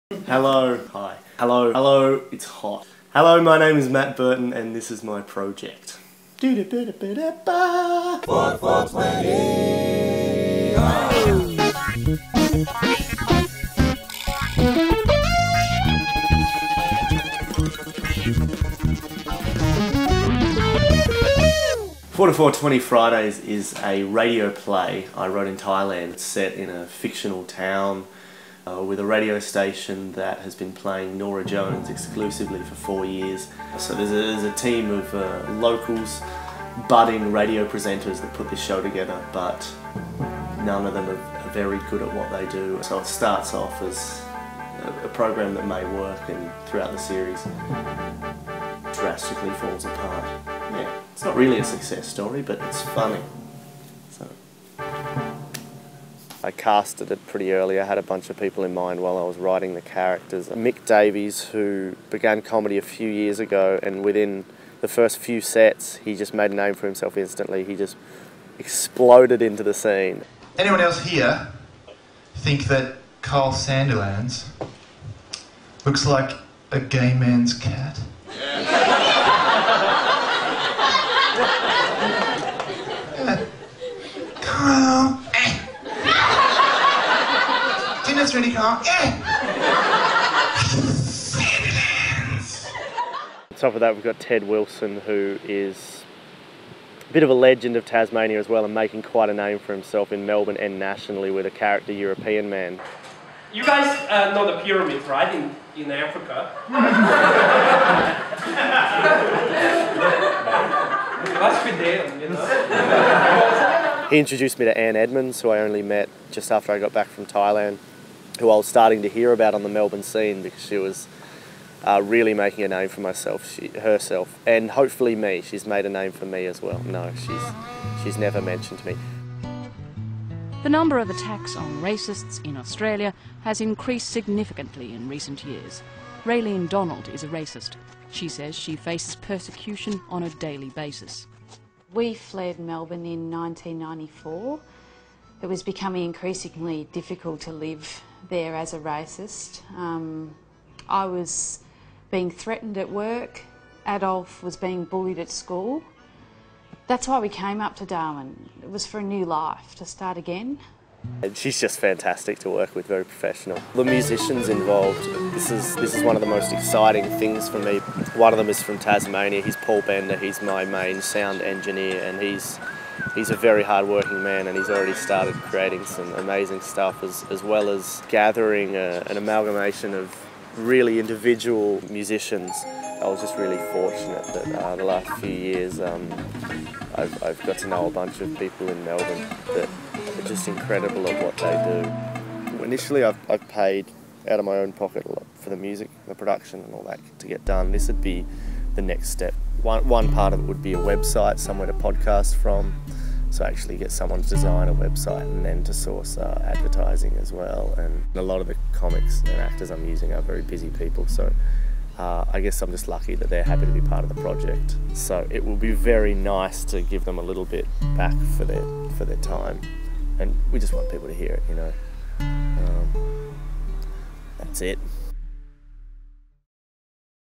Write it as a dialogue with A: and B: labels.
A: Hello. Hi. Hello. Hello. It's hot. Hello, my name is Matt Burton and this is my project. 420 Fridays is a radio play I wrote in Thailand. It's set in a fictional town with a radio station that has been playing Norah Jones exclusively for 4 years. So there's a team of locals, budding radio presenters that put this show together, but none of them are very good at what they do. So it starts off as a program that may work, and throughout the series drastically falls apart. Yeah, it's not really a success story, but it's funny. So I casted it pretty early. I had a bunch of people in mind while I was writing the characters. Mick Davies, who began comedy a few years ago, and within the first few sets he just made a name for himself instantly. He just exploded into the scene.
B: Anyone else here think that Carl Sandilands looks like a gay man's cat? Carl! Dinner's ready, Carl.
A: On top of that, we've got Ted Wilson, who is a bit of a legend of Tasmania as well, and making quite a name for himself in Melbourne and nationally with a character European man.
C: You guys know the pyramids, right, in Africa? Must be there, you know?
A: He introduced me to Anne Edmonds, who I only met just after I got back from Thailand, who I was starting to hear about on the Melbourne scene because she was really making a name for herself, and hopefully me. She's made a name for me as well. No, she's never mentioned me.
D: The number of attacks on racists in Australia has increased significantly in recent years. Raylene Donald is a racist. She says she faces persecution on a daily basis.
E: We fled Melbourne in 1994. It was becoming increasingly difficult to live there as a racist. I was being threatened at work. Adolf was being bullied at school. That's why we came up to Darwin. It was for a new life, to start again.
A: And she's just fantastic to work with, very professional. The musicians involved, this is one of the most exciting things for me. One of them is from Tasmania. He's Paul Bender. He's my main sound engineer, and he's a very hard-working man, and he's already started creating some amazing stuff, as well as gathering an amalgamation of really individual musicians. I was just really fortunate that the last few years I've got to know a bunch of people in Melbourne that are just incredible at what they do. Initially I've paid out of my own pocket a lot for the music, the production and all that to get done. This would be the next step. One part of it would be a website, somewhere to podcast from, so actually get someone to design a website and then to source advertising as well. And a lot of the comics and actors I'm using are very busy people, so I guess I'm just lucky that they're happy to be part of the project. So it will be very nice to give them a little bit back for their time, and we just want people to hear it, you know. That's it.